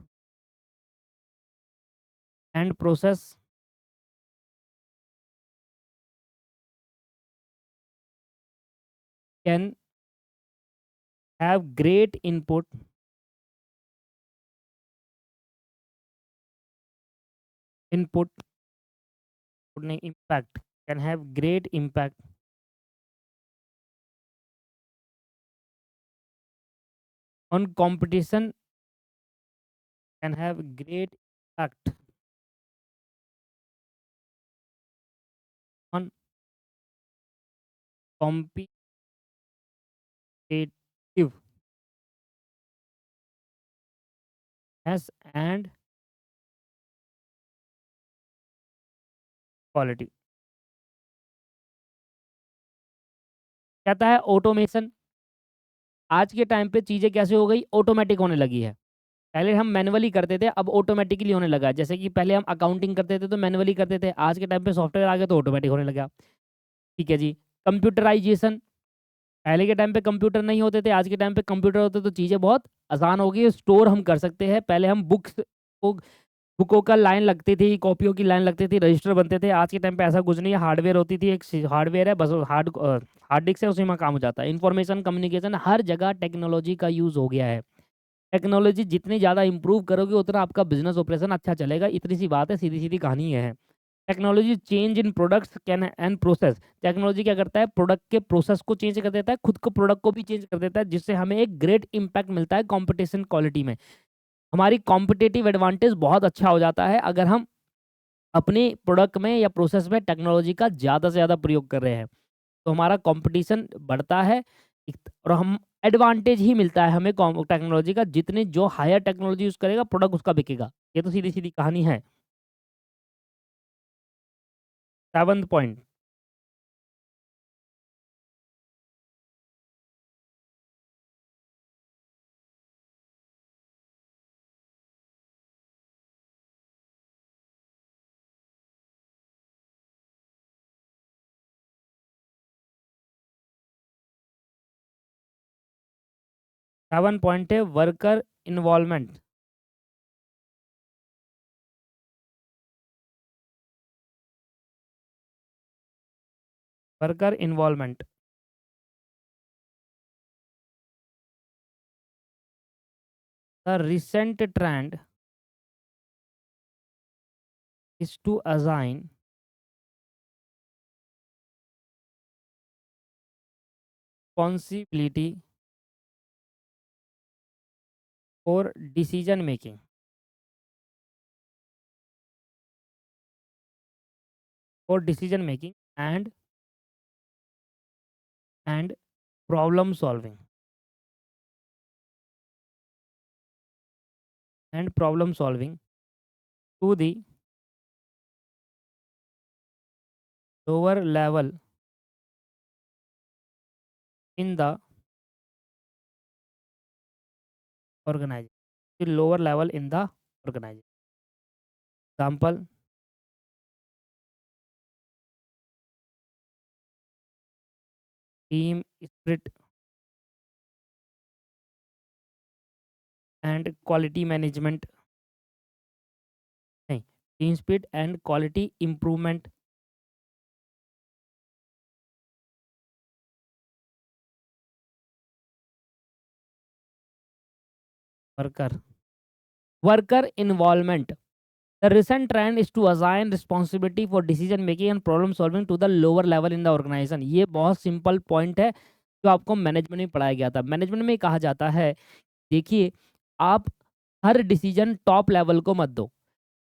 and process can have great input नहीं impact, can have great impact on competition, can have great impact on competitive and quality. कहता है ऑटोमेशन, आज के टाइम पे चीज़ें कैसे हो गई, ऑटोमेटिक होने लगी है। पहले हम मैनुअली करते थे, अब ऑटोमेटिकली होने लगा। जैसे कि पहले हम अकाउंटिंग करते थे तो मैनुअली करते थे, आज के टाइम पे सॉफ्टवेयर आ गया तो ऑटोमेटिक होने लगा। ठीक है जी। कंप्यूटराइजेशन, पहले के टाइम पे कंप्यूटर नहीं होते थे, आज के टाइम पे कंप्यूटर होते तो चीज़ें बहुत आसान हो गई, स्टोर हम कर सकते हैं। पहले हम को बुकों का लाइन लगती थी, कॉपियों की लाइन लगती थी, रजिस्टर बनते थे। आज के टाइम पे ऐसा कुछ नहीं है, हार्डवेयर होती थी, एक हार्डवेयर है बस, हार्ड डिस्क है, उसी में काम हो जाता है। इंफॉर्मेशन कम्युनिकेशन हर जगह टेक्नोलॉजी का यूज़ हो गया है। टेक्नोलॉजी जितनी ज़्यादा इंप्रूव करोगे उतना आपका बिजनेस ऑपरेशन अच्छा चलेगा, इतनी सी बात है, सीधी सीधी कहानी ये है। Technology change in products can and process, technology क्या करता है, प्रोडक्ट के प्रोसेस को चेंज कर देता है, खुद को प्रोडक्ट को भी चेंज कर देता है, जिससे हमें एक ग्रेट इंपैक्ट मिलता है कंपटीशन क्वालिटी में। हमारी कॉम्पिटिटिव एडवांटेज बहुत अच्छा हो जाता है अगर हम अपने प्रोडक्ट में या प्रोसेस में टेक्नोलॉजी का ज़्यादा से ज़्यादा प्रयोग कर रहे हैं, तो हमारा कंपटीशन बढ़ता है। और हम एडवांटेज ही मिलता है हमें टेक्नोलॉजी का, जितने जो हायर टेक्नोलॉजी यूज़ करेगा प्रोडक्ट उसका बिकेगा। ये तो सीधी सीधी कहानी है। 7th पॉइंट, सेवन पॉइंट है worker involvement. Worker involvement, the recent trend is to assign responsibility for decision making and problem solving to the lower level in the organization, the lower level in the organization. Example, team spirit and quality management, नहीं, team spirit and quality improvement, worker involvement. The recent trend is to assign responsibility for decision making and problem solving to the lower level in the organization. ये बहुत सिंपल पॉइंट है जो आपको मैनेजमेंट में पढ़ाया गया था। मैनेजमेंट में कहा जाता है, देखिए, आप हर डिसीजन टॉप लेवल को मत दो।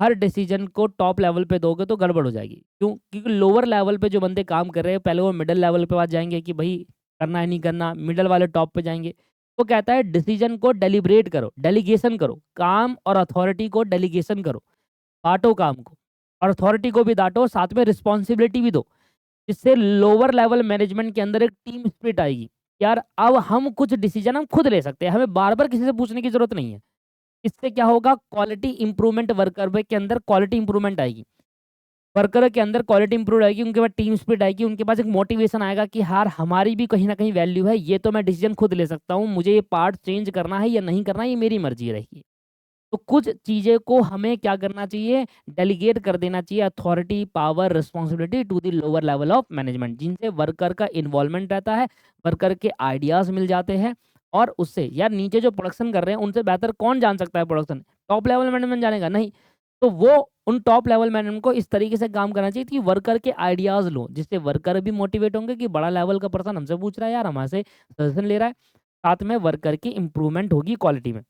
हर डिसीजन को टॉप लेवल पे दोगे तो गड़बड़ हो जाएगी। क्यों? क्योंकि लोअर लेवल पे जो बंदे काम कर रहे हैं, पहले वो मिडिल लेवल पे आ जाएंगे कि भाई करना है नहीं करना, मिडिल वाले टॉप पे जाएंगे। वो कहता है डिसीजन को डेलिब्रेट करो, डेलीगेशन करो, काम और अथॉरिटी को डेलीगेशन करो, बाँटो काम को, और अथॉरिटी को भी बाँटो, साथ में रिस्पॉन्सिबिलिटी भी दो। इससे लोअर लेवल मैनेजमेंट के अंदर एक टीम स्पिरिट आएगी। यार अब हम कुछ डिसीजन हम खुद ले सकते हैं, हमें बार-बार किसी से पूछने की ज़रूरत नहीं है। इससे क्या होगा, क्वालिटी इंप्रूवमेंट, वर्कर के अंदर क्वालिटी इंप्रूवमेंट आएगी। वर्कर के अंदर क्वालिटी इंप्रूव आएगी, उनके पास टीम स्पिरिट आएगी, उनके पास एक मोटिवेशन आएगा कि यार हमारी भी कहीं न कहीं वैल्यू है, ये तो मैं डिसीजन खुद ले सकता हूँ, मुझे ये पार्ट चेंज करना है या नहीं करना है, ये मेरी मर्ज़ी रहेगी। तो कुछ चीज़ें को हमें क्या करना चाहिए, डेलीगेट कर देना चाहिए, authority, power, responsibility to the lower level of management, जिनसे वर्कर का इन्वॉल्वमेंट रहता है, वर्कर के आइडियाज़ मिल जाते हैं, और उससे यार नीचे जो प्रोडक्शन कर रहे हैं उनसे बेहतर कौन जान सकता है प्रोडक्शन? टॉप लेवल मैनेजमेंट जानेगा? नहीं। तो वो उन टॉप लेवल मैनेजमेंट को इस तरीके से काम करना चाहिए कि वर्कर के आइडियाज़ लो, जिससे वर्कर भी मोटिवेट होंगे कि बड़ा लेवल का पर्सन हमसे पूछ रहा है, यार हमारे से सजेशन ले रहा है, साथ में वर्कर की इंप्रूवमेंट होगी क्वालिटी में।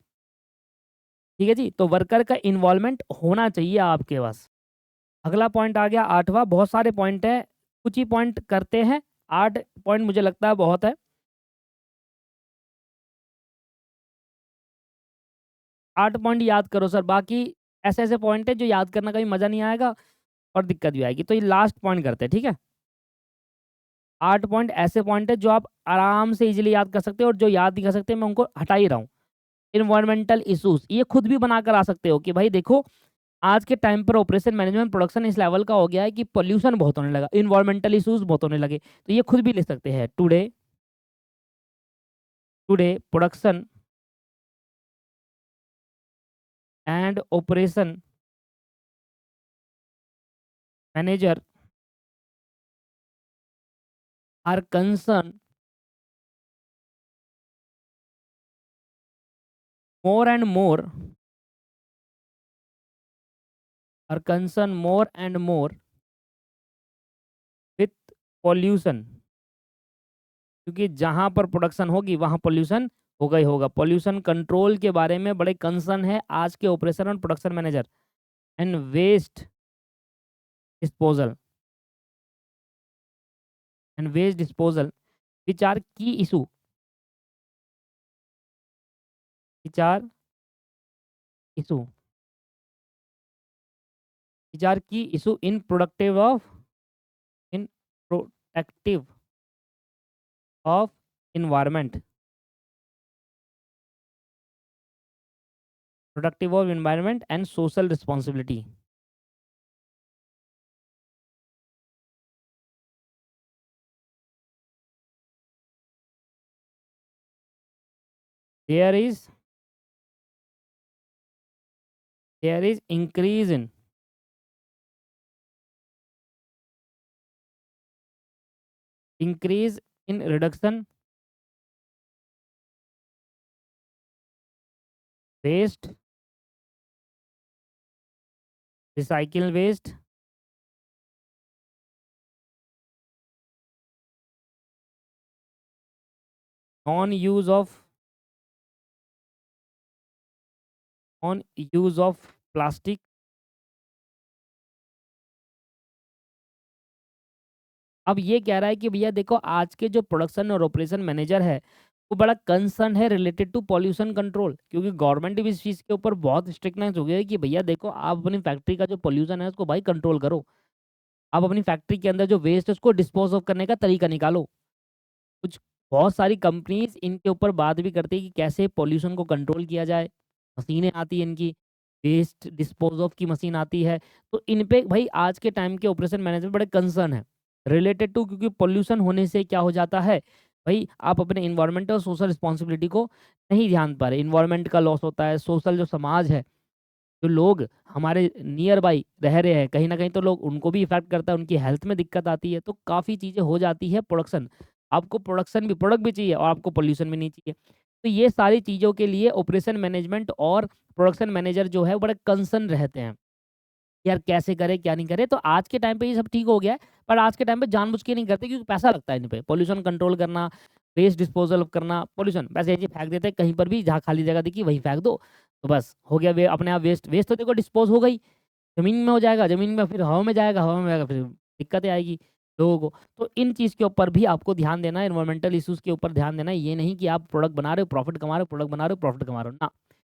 ठीक है जी, तो वर्कर का इन्वॉल्वमेंट होना चाहिए आपके पास। अगला पॉइंट आ गया 8वां, बहुत सारे पॉइंट है, कुछ ही पॉइंट करते हैं, 8 पॉइंट मुझे लगता है बहुत है। 8 पॉइंट याद करो सर, बाकी ऐसे-ऐसे पॉइंट है जो याद करना कभी मज़ा नहीं आएगा और दिक्कत भी आएगी। तो ये लास्ट पॉइंट करते हैं, ठीक है? 8 पॉइंट ऐसे पॉइंट है जो आप आराम से ईज़िली याद कर सकते हो, और जो याद नहीं कर सकते मैं उनको हटा ही रहा हूँ। एनवायरमेंटल इश्यूज ये खुद भी बनाकर आ सकते हो कि भाई देखो आज के टाइम पर ऑपरेशन मैनेजमेंट प्रोडक्शन इस लेवल का हो गया है कि पोल्यूशन बहुत होने लगा, एनवायरमेंटल इश्यूज बहुत होने लगे, तो ये खुद भी ले सकते हैं। Today today production and operation manager are concern more and more are concerned more and more with pollution, क्योंकि जहां पर प्रोडक्शन होगी वहां पोल्यूशन होगा ही होगा। पोल्यूशन कंट्रोल के बारे में बड़े कंसर्न है आज के operation and production manager and waste disposal which are key issue which are issue which are key issue in protective of environment productive of environment and social responsibility. There is increase in reduction waste, recycle waste, non-use of plastic. अब ये कह रहा है कि भैया देखो आज के जो प्रोडक्शन और ऑपरेशन मैनेजर है वो बड़ा कंसर्न है रिलेटेड टू पॉल्यूशन कंट्रोल, क्योंकि गवर्नमेंट भी इस चीज़ के ऊपर बहुत स्ट्रिक्टनेस हो गया है कि भैया देखो आप अपनी फैक्ट्री का जो पॉल्यूशन है उसको भाई कंट्रोल करो। आप अपनी फैक्ट्री के अंदर जो वेस्ट है उसको डिस्पोज ऑफ करने का तरीका निकालो। कुछ बहुत सारी कंपनीज इनके ऊपर बात भी करती है कि कैसे पॉल्यूशन को कंट्रोल किया जाए। मशीनें आती हैं इनकी, वेस्ट डिस्पोज ऑफ की मशीन आती है, तो इन पे भाई आज के टाइम के ऑपरेशन मैनेजर बड़े कंसर्न है रिलेटेड टू, क्योंकि पॉल्यूशन होने से क्या हो जाता है भाई आप अपने इन्वायरमेंट और सोशल रिस्पॉन्सिबिलिटी को नहीं ध्यान पा रहे, इन्वायरमेंट का लॉस होता है, सोशल जो समाज है जो लोग हमारे नियर बाई रह रहे हैं कहीं ना कहीं तो लोग उनको भी इफेक्ट करता है, उनकी हेल्थ में दिक्कत आती है, तो काफ़ी चीज़ें हो जाती है। प्रोडक्शन आपको प्रोडक्ट भी चाहिए और आपको पोल्यूशन भी नहीं चाहिए, तो ये सारी चीज़ों के लिए ऑपरेशन मैनेजमेंट और प्रोडक्शन मैनेजर जो है वो बड़े कंसर्न रहते हैं यार कैसे करे क्या नहीं करे। तो आज के टाइम पे ये सब ठीक हो गया है, पर आज के टाइम पे जानबूझ के नहीं करते क्योंकि पैसा लगता है इन पे, पोल्यूशन कंट्रोल करना, वेस्ट डिस्पोजल करना, पोल्यूशन वैसे ये फेंक देते हैं कहीं पर भी जहाँ खाली जगह दिखी वहीं फेंक दो, तो बस हो गया वे अपने आप वेस्ट वेस्ट तो देखो डिस्पोज हो गई, ज़मीन में हो जाएगा, ज़मीन में फिर हवा में जाएगा, हवा में जाएगा फिर दिक्कतें आएगी लोगों को। तो इन चीज़ के ऊपर भी आपको ध्यान देना है, एनवायरमेंटल इश्यूज़ के ऊपर ध्यान देना है। ये नहीं कि आप प्रोडक्ट बना रहे हो, प्रॉफिट कमा रहे हो, प्रोडक्ट बना रहे हो, प्रॉफिट कमा रहे हो, ना।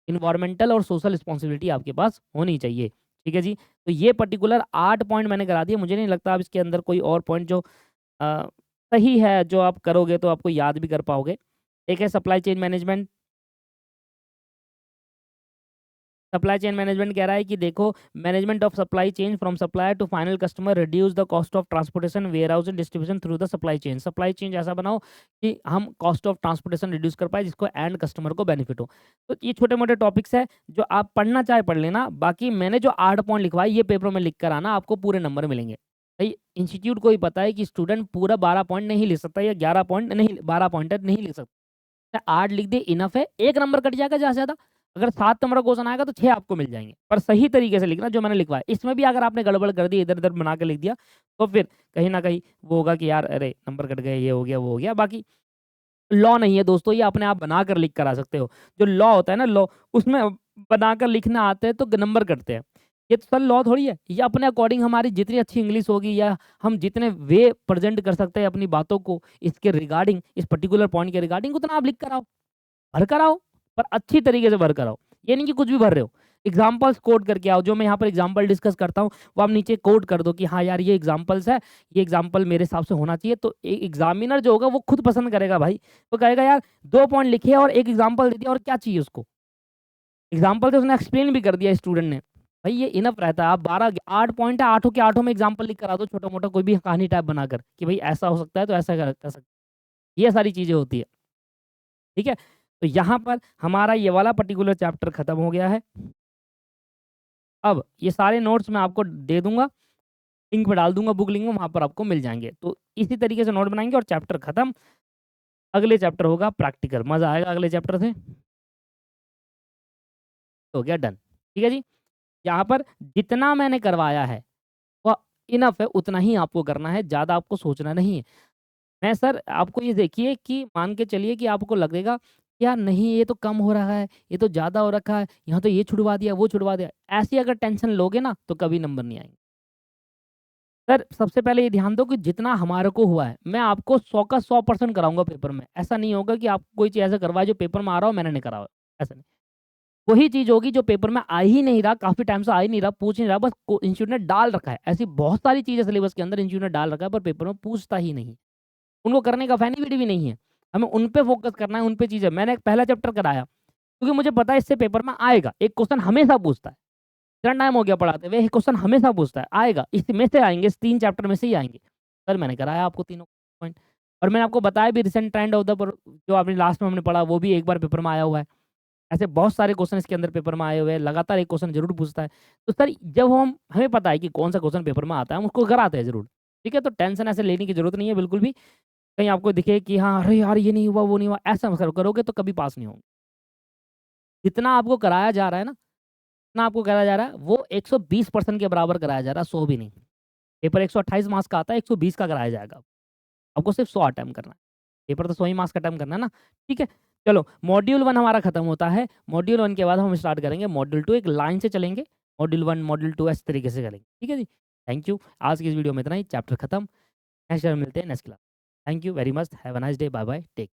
एनवायरमेंटल और सोशल रिस्पॉन्सिबिलिटी आपके पास होनी चाहिए, ठीक है जी। तो ये पर्टिकुलर 8 पॉइंट मैंने करा दिए, मुझे नहीं लगता अब इसके अंदर कोई और पॉइंट जो सही है, जो आप करोगे तो आपको याद भी कर पाओगे। एक है supply chain management. Supply chain management कह रहा है कि देखो management of supply chain from supplier to final customer reduce the cost of transportation warehouse and distribution through the supply chain. Supply chain ऐसा बनाओ कि हम कॉस्ट ऑफ ट्रांसपोर्टेशन रिड्यूस कर पाए जिसको एंड कस्टमर को बेनिफिट हो। तो ये छोटे मोटे टॉपिक्स है जो आप पढ़ना चाहे पढ़ लेना, बाकी मैंने जो 8 पॉइंट लिखवाए ये पेपर में लिख कर आना, आपको पूरे नंबर मिलेंगे। भाई इंस्टीट्यूट को ही पता है कि स्टूडेंट पूरा 12 पॉइंट नहीं लिख सकता या 11 पॉइंट नहीं 12 पॉइंट नहीं लिख सकता, 8 लिख दे इनफ है, एक नंबर कट जाएगा ज़्यादा से ज़्यादा। अगर 7 नंबर का क्वेश्चन आएगा तो 6 आपको मिल जाएँगे, पर सही तरीके से लिखना जो मैंने लिखवाया। इसमें भी अगर आपने गड़बड़ कर दी, इधर-उधर बना के लिख दिया, तो फिर कहीं न कहीं वो होगा कि यार अरे! नंबर कट गए, ये हो गया, वो हो गया। बाकी लॉ नहीं है दोस्तों, ये अपने आप बनाकर लिख कर आ सकते हो। जो लॉ होता है ना लॉ, उसमें बनाकर लिखना आते हैं तो नंबर कटते हैं। ये तो सर लॉ थोड़ी है, ये अपने अकॉर्डिंग हमारी जितनी अच्छी इंग्लिश होगी या हम जितने वे प्रेज़ेंट कर सकते हैं अपनी बातों को इसके रिगार्डिंग, इस पर्टिकुलर पॉइंट के रिगार्डिंग उतना आप लिख कर आओ। भर कर आओ, पर अच्छी तरीके से भर कर आओ। ये नहीं कि कुछ भी भर रहे हो। एग्ज़ाम्पल्स कोट करके आओ, जो मैं यहाँ पर एग्ज़ाम्पल डिस्कस करता हूँ, वो आप नीचे कोट कर दो कि हाँ यार ये एग्ज़ाम्पल्स है, ये एग्ज़ाम्पल मेरे हिसाब से होना चाहिए। तो ए एग्ज़ामिनर जो होगा वो खुद पसंद करेगा भाई। वो कहेगा यार 2 पॉइंट लिखे और 1 एग्ज़ाम्पल दे दिया और क्या चाहिए उसको? एग्जाम्पल से उसने एक्सप्लेन भी कर दिया स्टूडेंट ने, भाई ये इनफ रहता है। आप 12 8 पॉइंट है, 8 के 8 में एग्जाम्पल लिख कर आ दो, छोटा-मोटा कोई भी कहानी टाइप बनाकर कि भाई ऐसा हो सकता है तो ऐसा कर सकते हैं। ये सारी चीज़ें होती है, ठीक है? तो यहाँ पर हमारा ये वाला पर्टिकुलर चैप्टर खत्म हो गया है। अब ये सारे नोट्स मैं आपको दे दूँगा, लिंक पे डाल दूँगा, बुक लिंक में, वहाँ पर आपको मिल जाएँगे। तो इसी तरीके से नोट बनाएँगे और चैप्टर खत्म। अगले चैप्टर होगा प्रैक्टिकल, मज़ा आएगा अगले चैप्टर से। हो गया डन, ठीक है जी? यहाँ पर जितना मैंने करवाया है, वो इनफ है, उतना ही आपको करना है, ज़्यादा आपको सोचना नहीं है। मैं सर आपको ये देखिए कि मान के चलिए कि आपको लगेगा, यार नहीं ये तो कम हो रहा है, ये तो ज़्यादा हो रखा है, यहाँ तो ये छुड़वा दिया, वो छुड़वा दिया। ऐसी अगर टेंशन लोगे ना, तो कभी नंबर नहीं आएँगे। सर सबसे पहले ये ध्यान दो कि जितना हमारे को हुआ है, मैं आपको 100 का 100% कराऊँगा पेपर में। ऐसा नहीं होगा कि आप कोई चीज़ ऐसा करवाए जो पेपर में आ रहा हो, मैंने नहीं करा हो, ऐसा नहीं। वही चीज़ होगी जो पेपर में आ ही नहीं रहा, काफ़ी टाइम से आ ही नहीं रहा, पूछ नहीं रहा, बस को इंस्टीट्यूट ने डाल रखा है। ऐसी बहुत सारी चीज़ें सिलेबस के अंदर इंस्टीट्यूट ने डाल रखा है, पर पेपर में पूछता ही नहीं। उनको करने का बेनिफिट भी नहीं है। हमें उन पे फ़ोकस करना है, उन पे चीज़ें मैंने एक पहला चैप्टर कराया, क्योंकि मुझे पता है इससे पेपर में आएगा। एक क्वेश्चन हमेशा पूछता है। इतना टाइम हो गया पढ़ाते हुए, एक क्वेश्चन हमेशा पूछता है, आएगा। इसमें से आएँगे, इस 3 चैप्टर में से ही आएँगे। सर मैंने कराया आपको तीनों पॉइंट और मैंने आपको बताया भी रिसेंट ट्रेंड ऑफ द पर जो आपने लास्ट में हमने पढ़ा, वो भी एक बार पेपर में आया हुआ है। ऐसे बहुत सारे क्वेश्चन इसके अंदर पेपर में आए हुए हैं, लगातार एक क्वेश्चन ज़रूर पूछता है। तो सर जब हमें पता है कि कौन-सा क्वेश्चन पेपर में आता है, हम उसको कराते हैं ज़रूर। ठीक है? तो टेंशन ऐसे लेने की ज़रूरत नहीं है बिल्कुल भी। कहीं आपको दिखे कि हाँ, अरे यार ये नहीं हुआ, वो नहीं हुआ, ऐसा मत करोगे तो कभी पास नहीं होंगे। जितना आपको कराया जा रहा है ना, जितना आपको कराया जा रहा है, वो 120% के बराबर कराया जा रहा है, 100 भी नहीं। पेपर 128 मार्क्स का आता है, 120 का कराया जाएगा। आपको सिर्फ 100 अटेम्प्ट करना है। पेपर तो 100 ही मार्क्स का अटेम्प्ट करना है ना, ठीक है? चलो मॉड्यूल 1 हमारा खत्म होता है। मॉड्यूल 1 के बाद हम स्टार्ट करेंगे मॉड्यूल 2 एक लाइन से चलेंगे। मॉड्यूल 1, मॉड्यूल 2 इस तरीके से चलेंगे। ठीक है जी? Thank you. आज की इस वीडियो में इतना ही, चैप्टर खत्म। नेक्स्ट टाइम मिलते हैं next class. Thank you very much. Have a nice day. Bye bye. Take